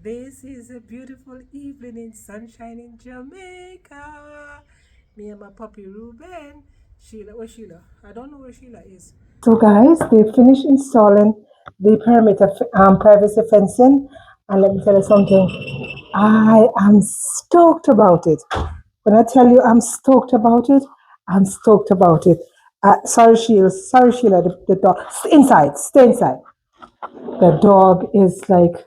This is a beautiful evening in sunshine in Jamaica. Me and my puppy Ruben. Sheila, where's Sheila? I don't know where Sheila is. So, guys, they finished installing the perimeter privacy fencing, and let me tell you something. I am stoked about it. When I tell you I'm stoked about it, I'm stoked about it. Sorry, Sheila, the dog. Stay inside, stay inside. The dog is like,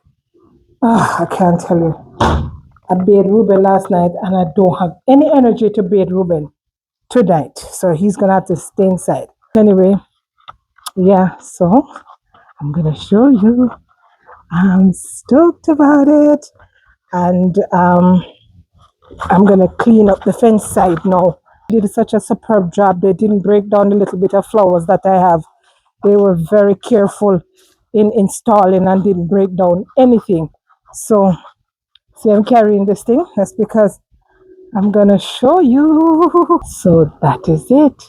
I can't tell you. I bathed Ruben last night and I don't have any energy to bathe Ruben tonight. So he's gonna have to stay inside. Anyway, yeah, so I'm gonna show you. I'm stoked about it. And I'm gonna clean up the fence side now. They did such a superb job. They didn't break down the little bit of flowers that I have. They were very careful in installing and didn't break down anything. So see, I'm carrying this thing. That's because I'm gonna show you. So that is it.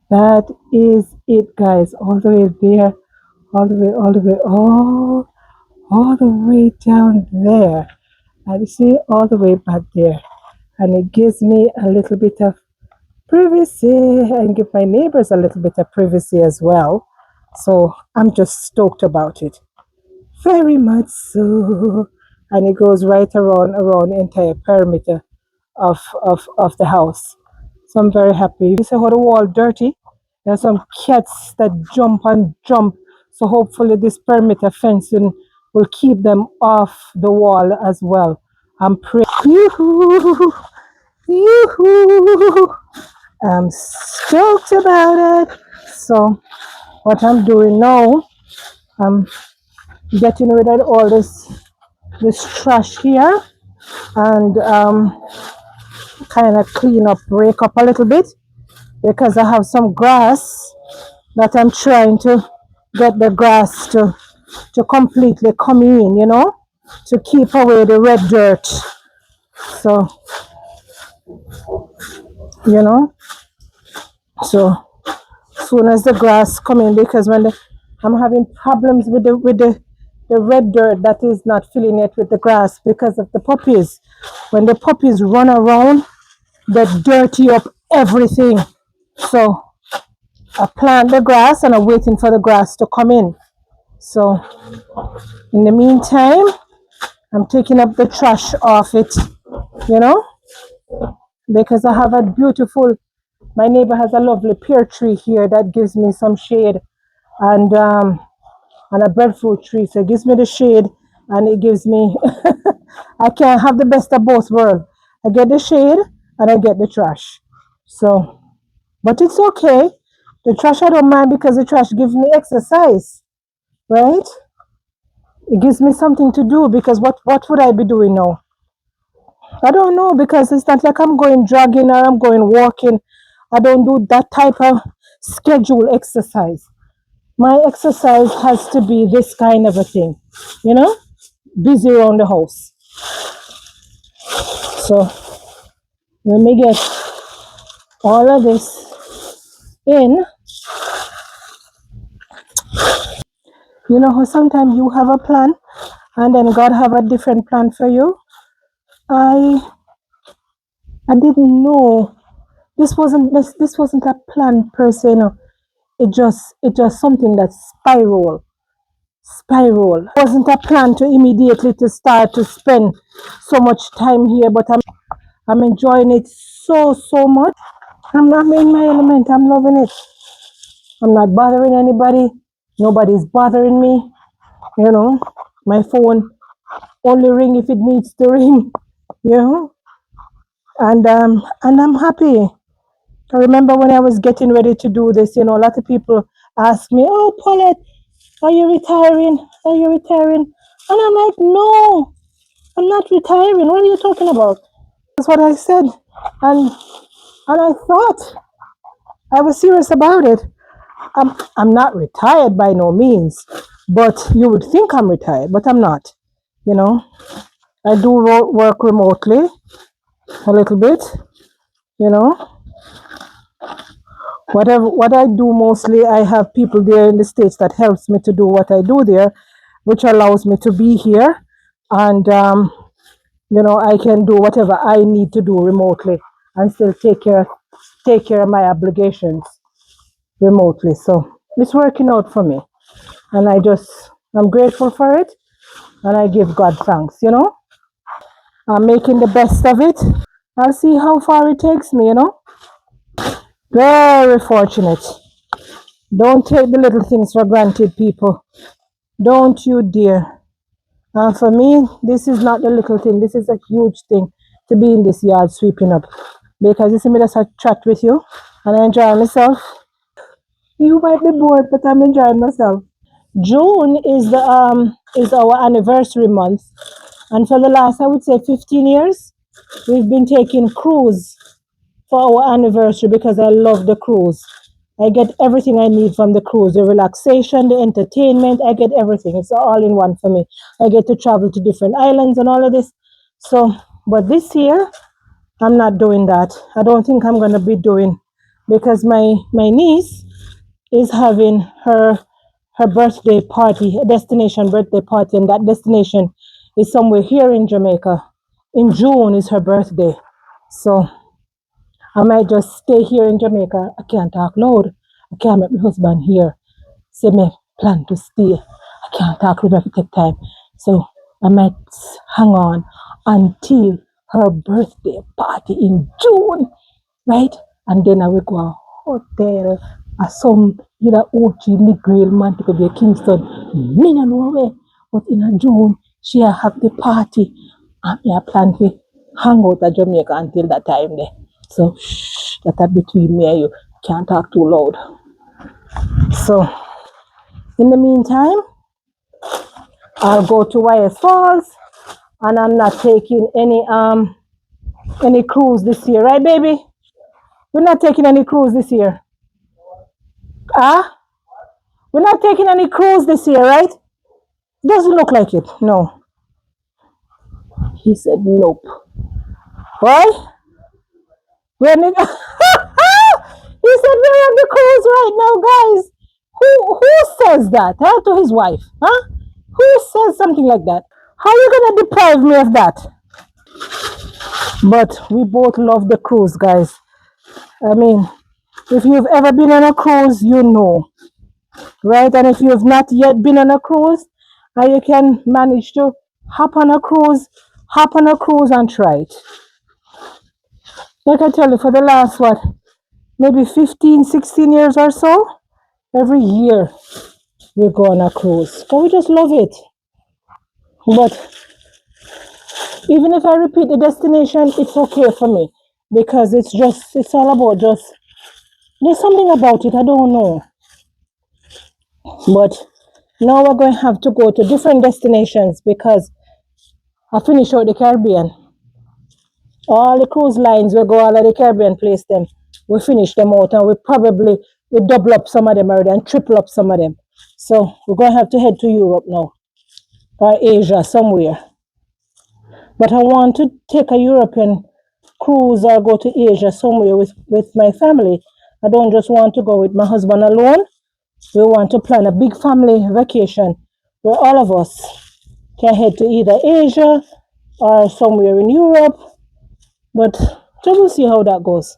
That is it, guys. All the way there, all the way down there. And you see, all the way back there. And it gives me a little bit of privacy and give my neighbors a little bit of privacy as well. So I'm just stoked about it. Very much so. And it goes right around the entire perimeter of the house. So I'm very happy. You see how the wall dirty? There's some cats that jump and jump. So hopefully this perimeter fencing will keep them off the wall as well. I'm praying. Yoo-hoo! Yoo-hoo! I'm stoked about it. So what I'm doing now, I'm getting rid of all this trash here and kind of clean up, break up a little bit because I have some grass that I'm trying to get the grass to completely come in, to keep away the red dirt. So, you know, so soon as the grass come in, because I'm having problems with the red dirt that is not filling it with the grass because of the puppies. When the puppies run around, they dirty up everything. So I plant the grass and I'm waiting for the grass to come in. So in the meantime, I'm taking up the trash off it, you know, because I have a beautiful, my neighbor has a lovely pear tree here that gives me some shade and a breadfruit tree. So it gives me the shade and it gives me, I can have the best of both worlds. I get the shade and I get the trash. So, but it's okay. The trash I don't mind because the trash gives me exercise, right? It gives me something to do because what would I be doing now? I don't know because it's not like I'm going jogging or I'm going walking. I don't do that type of schedule exercise. My exercise has to be this kind of a thing, you know, busy around the house. So let me get all of this in. You know how sometimes you have a plan and then God have a different plan for you. I didn't know this wasn't a plan per se. No, it just something that spiral. It wasn't a plan to immediately to start to spend so much time here, but I'm enjoying it so much. I'm in my element. I'm loving it. I'm not bothering anybody. Nobody's bothering me. You know, my phone only ring if it needs to ring. You know, and I'm happy. I remember when I was getting ready to do this, a lot of people ask me, "Oh, Paulette, are you retiring? Are you retiring?" And I'm like, "No, I'm not retiring. What are you talking about?" That's what I said, and I thought I was serious about it. I'm not retired by no means, but you would think I'm retired, but I'm not. You know, I do work remotely a little bit. You know, what I do mostly, I have people there in the States that helps me to do what I do there, which allows me to be here and I can do whatever I need to do remotely and still take care of my obligations remotely. So it's working out for me, and I'm grateful for it, and I give God thanks. I'm making the best of it. I'll see how far it takes me. Very fortunate. Don't take the little things for granted, people. Don't you dare. And for me, this is not a little thing. This is a huge thing to be in this yard sweeping up. Because you see me just a chat with you and I enjoy myself. You might be bored, but I'm enjoying myself. June is our anniversary month, and for the last, I would say, 15 years, we've been taking cruise for our anniversary because I love the cruise. I get everything I need from the cruise, the relaxation, the entertainment. I get everything. It's all in one for me. I get to travel to different islands and all of this. So, but this year, I'm not doing that. I don't think I'm going to be doing, because my niece is having her birthday party, a destination birthday party, and that destination is somewhere here in Jamaica. In June is her birthday. So I might just stay here in Jamaica. I can't talk loud. I can't make my husband here. Say me plan to stay. I can't talk loud, I have to take time. So I might hang on until her birthday party in June, right? And then I will go a hotel or some either OG Negril man to go to Kingston. Me no know where. But in a June, she have the party. And me a plan to hang out at Jamaica until that time there. So shh, that between me and you. Can't talk too loud. So in the meantime, I'll go to YS Falls, and I'm not taking any cruise this year, right, baby? We're not taking any cruise this year. Ah, we're not taking any cruise this year, right? Doesn't look like it. No. He said nope. Why? We're not. He said we're on the cruise right now, guys. Who says that? Huh? To his wife? Huh? Who says something like that? How are you gonna deprive me of that? But we both love the cruise, guys. I mean, if you've ever been on a cruise, you know, right? And if you've not yet been on a cruise, and you can manage to hop on a cruise and try it. Like I tell you, for the last, maybe 15, 16 years or so, every year we go on a cruise. But we just love it. But even if I repeat the destination, it's okay for me, because it's all about there's something about it, I don't know. But now we're going to have to go to different destinations because I finish out the Caribbean. All the cruise lines, we go all of the Caribbean place them. We finish them out, and we double up some of them already and triple up some of them. So we're going to have to head to Europe now, or Asia, somewhere. But I want to take a European cruise or go to Asia somewhere with my family. I don't just want to go with my husband alone. We want to plan a big family vacation where all of us can head to either Asia or somewhere in Europe. But we will see how that goes.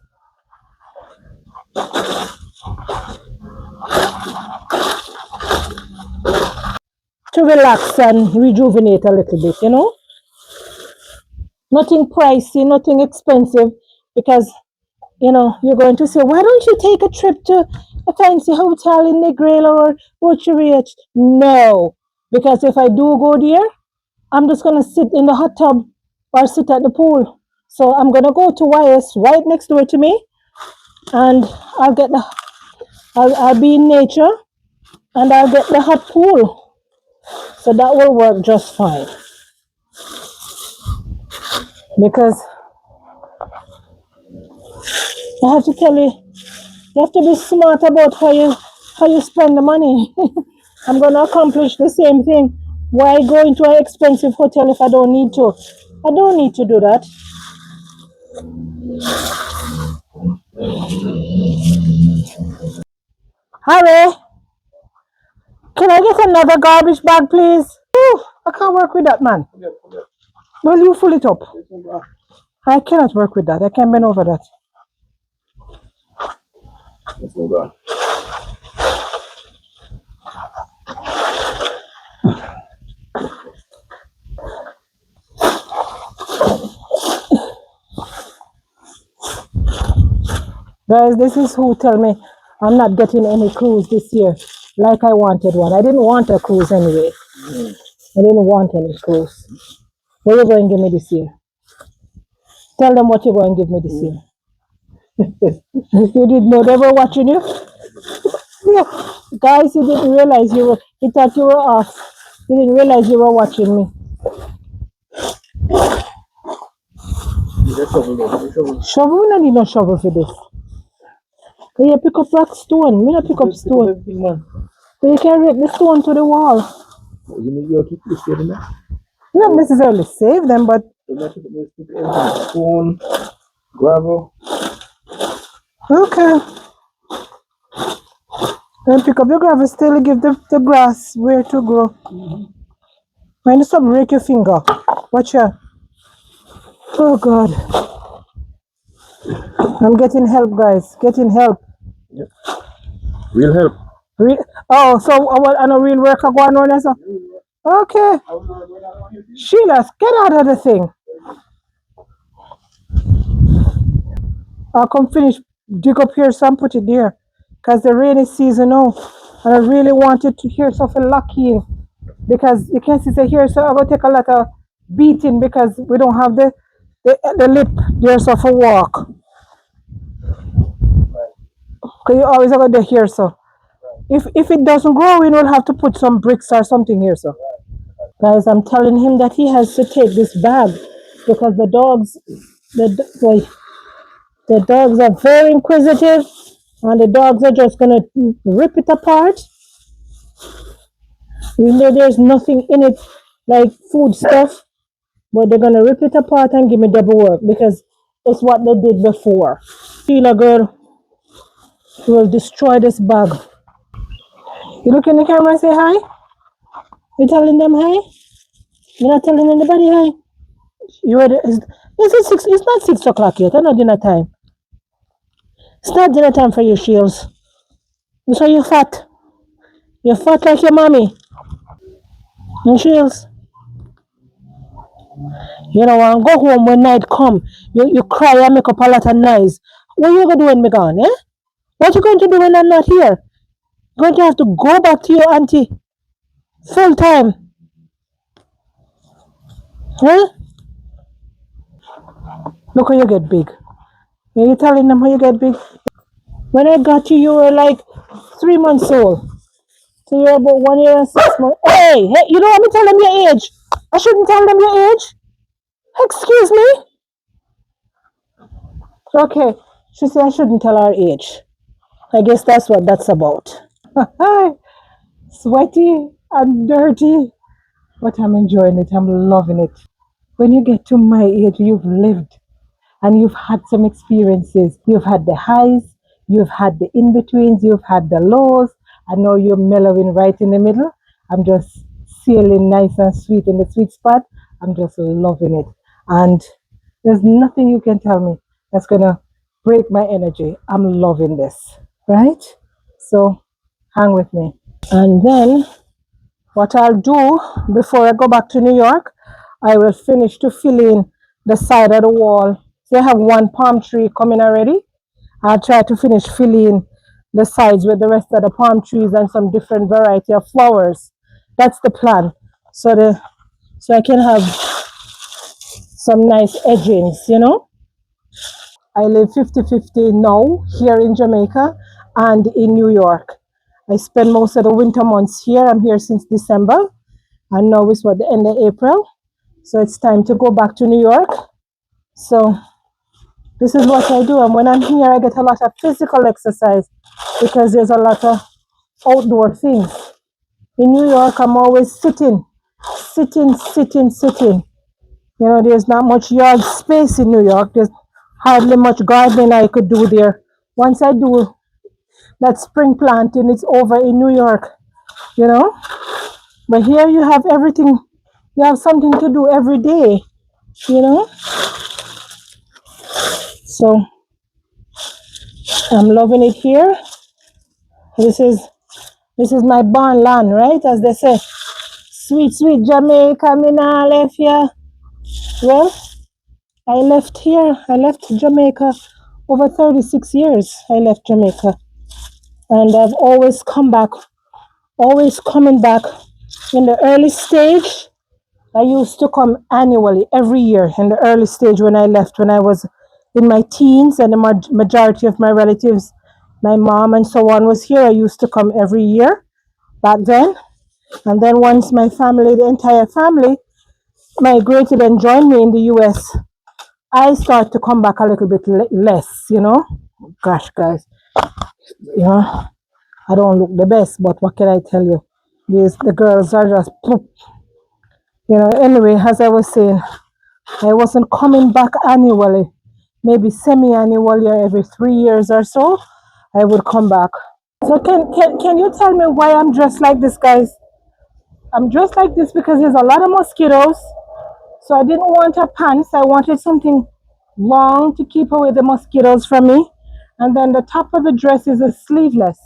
To relax and rejuvenate a little bit. Nothing pricey, nothing expensive, because you're going to say, why don't you take a trip to a fancy hotel in Negril or Ocheriach? No, because if I do go there, I'm just going to sit in the hot tub or sit at the pool. So I'm going to go to YS right next door to me, and I'll be in nature, and I'll get the hot pool. So that will work just fine. Because I have to tell you, you have to be smart about how you spend the money. I'm going to accomplish the same thing. Why go into an expensive hotel if I don't need to? I don't need to do that. Harry, can I get another garbage bag, please? Whew. I can't work with that, man. Well, you pull it up. I cannot work with that. I can't bend over that. Guys, this is who tell me I'm not getting any cruise this year like I wanted one. I didn't want a cruise anyway. I didn't want any cruise. What are you going to give me this year? Tell them what you're going to give me this year. You didn't know they were watching you? Yeah. Guys, you didn't realize you thought you were off. You didn't realize you were watching me. Shovel? We don't need no shovel for this. Can you pick up rock stone? Me not pick up stone. But you can rip the stone to the wall. Not necessarily save them, but stone, gravel. okay. Then pick up the gravel, still give the grass where to grow. Mind something break your finger. Watch out. Oh God. I'm getting help, guys. Getting help. Yep. Real help. Oh, so I know real worker going on so. Okay. Sheila, get out of the thing. I'll come finish, dig up here some, put it there. Because the rainy season now. And I really wanted to hear something lucky in. Because you can see here, so I'm going to take a lot of beating because we don't have the lip there so for walk. Because you always have to hear so. If it doesn't grow, we will have to put some bricks or something here so. Guys, I'm telling him that he has to take this bag because the dogs are very inquisitive and the dogs are just gonna rip it apart. Even though there's nothing in it like food stuff, but they're gonna rip it apart and give me double work because it's what they did before. Sheila girl will destroy this bag. You look in the camera and say hi? You telling them hi? You're not telling anybody hi? You ready? Is it six? It's not 6 o'clock yet. It's not dinner time. It's not dinner time for you, Shields. So you're fat. You're fat like your mommy. And Shields. You know, and go home when night come. You cry and make up a lot of noise. What are you going to do when me gone, eh? What you going to do when I'm not here? You're going to have to go back to your auntie. Full time. Huh? Look how you get big. Are you telling them how you get big? When I got you, you were like 3 months old. So you're about 1 year and 6 months. Hey, you don't want me to tell them your age? I shouldn't tell them your age? Excuse me? Okay. She said I shouldn't tell her age. I guess that's what that's about. Sweaty and dirty. But I'm enjoying it. I'm loving it. When you get to my age, you've lived and you've had some experiences. You've had the highs, you've had the in-betweens, you've had the lows. I know you're mellowing right in the middle. I'm just sailing nice and sweet in the sweet spot. I'm just loving it. And there's nothing you can tell me that's going to break my energy. I'm loving this, right? So hang with me. And then what I'll do before I go back to New York, I will finish to fill in the side of the wall. So I have one palm tree coming already. I'll try to finish filling the sides with the rest of the palm trees and some different variety of flowers. That's the plan. So I can have some nice edgings, you know. I live 50-50 now here in Jamaica and in New York. I spend most of the winter months here. I'm here since December. And now it's the end of April. So it's time to go back to New York. So this is what I do. And when I'm here, I get a lot of physical exercise because there's a lot of outdoor things. In New York, I'm always sitting. You know, there's not much yard space in New York. There's hardly much gardening I could do there. Once I do that spring planting, it's over in New York, you know. But here you have everything You have something to do every day, you know. So I'm loving it here. This is my born land, right? As they say, sweet, sweet Jamaica, me nah left here. Well, I left here. I left Jamaica over 36 years. I left Jamaica. And I've always come back, always coming back. In the early stage, I used to come annually, every year. In the early stage when I left, when I was in my teens, and the majority of my relatives, my mom and so on, was here, I used to come every year back then. And then once my family, the entire family, migrated and joined me in the US, I start to come back a little bit less, you know. Gosh, guys, you know, I don't look the best, but what can I tell you? The girls are just poop, you know. Anyway, as I was saying, I wasn't coming back annually, maybe semi-annually or every 3 years or so. I would come back. So can you tell me why I'm dressed like this, guys? I'm dressed like this because there's a lot of mosquitoes. So I didn't want a pants. I wanted something long to keep away the mosquitoes from me. And then the top of the dress is a sleeveless.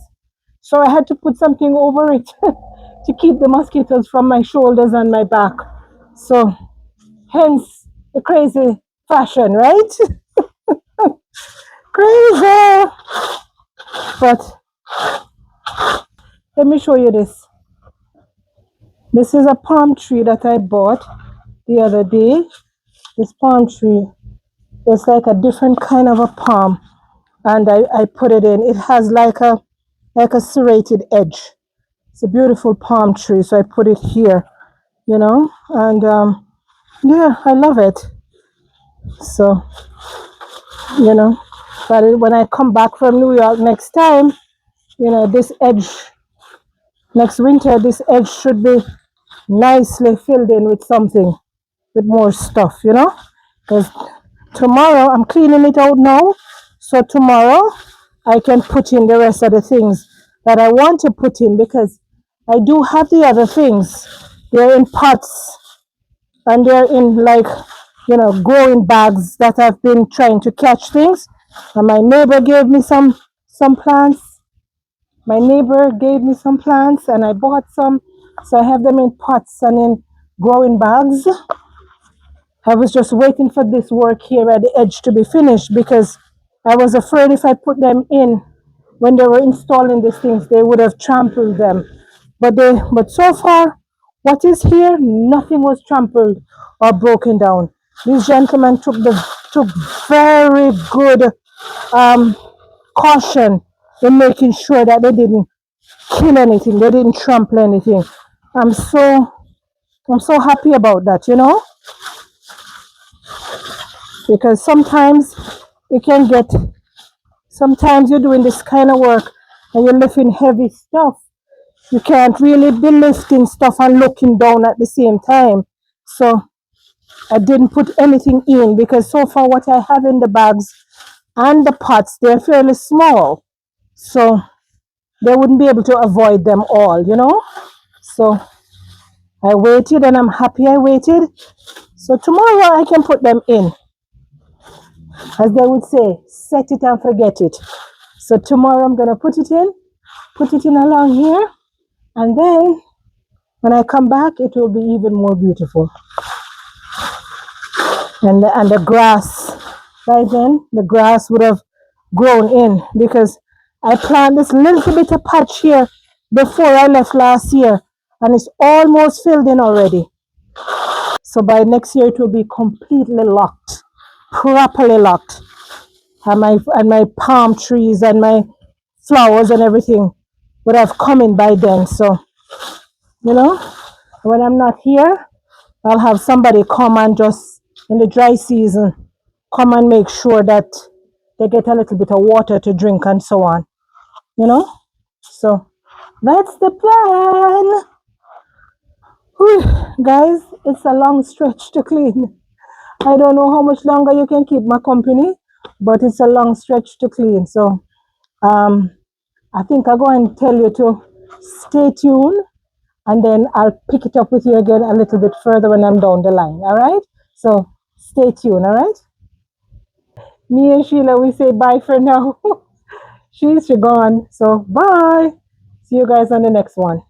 So I had to put something over it to keep the mosquitoes from my shoulders and my back. So hence the crazy fashion, right? Crazy. But let me show you this. This is a palm tree that I bought the other day. This palm tree is like a different kind of a palm. And I put it in. It has like a serrated edge. It's a beautiful palm tree, so I put it here, you know, and yeah, I love it. So, you know, but when I come back from New York next time, you know, this edge, next winter, this edge should be nicely filled in with something, with more stuff, you know, because tomorrow I'm cleaning it out now, so tomorrow I can put in the rest of the things that I want to put in, because I do have the other things. They're in pots and they're in, like, you know, growing bags that I've been trying to catch things. And my neighbor gave me some plants. My neighbor gave me some plants and I bought some. So I have them in pots and in growing bags. I was just waiting for this work here at the edge to be finished, because I was afraid if I put them in when they were installing these things, they would have trampled them. But so far, what is here, nothing was trampled or broken down. These gentlemen took very good um, caution in making sure that they didn't kill anything, they didn't trample anything. I'm so I'm so happy about that, you know, because sometimes you can get, sometimes you're doing this kind of work and you're lifting heavy stuff. You can't really be lifting stuff and looking down at the same time. So I didn't put anything in, because so far what I have in the bags and the pots, they're fairly small. So they wouldn't be able to avoid them all, you know. So I waited and I'm happy I waited. So tomorrow I can put them in. As they would say, set it and forget it. So tomorrow I'm going to put it in along here. And then when I come back, it will be even more beautiful. And the grass, by then, the grass would have grown in, because I planted this little bit of patch here before I left last year, and it's almost filled in already. So by next year, it will be completely locked, properly locked. And my palm trees and my flowers and everything would have come in by then. So, you know, when I'm not here, I'll have somebody come and just in the dry season come and make sure that they get a little bit of water to drink and so on, you know. So that's the plan. Whew, guys, it's a long stretch to clean. I don't know how much longer you can keep my company, but it's a long stretch to clean. So um, I think I'm going to tell you to stay tuned and then I'll pick it up with you again a little bit further when I'm down the line. All right? So stay tuned. All right? Me and Sheila, we say bye for now. She's gone. So bye. See you guys on the next one.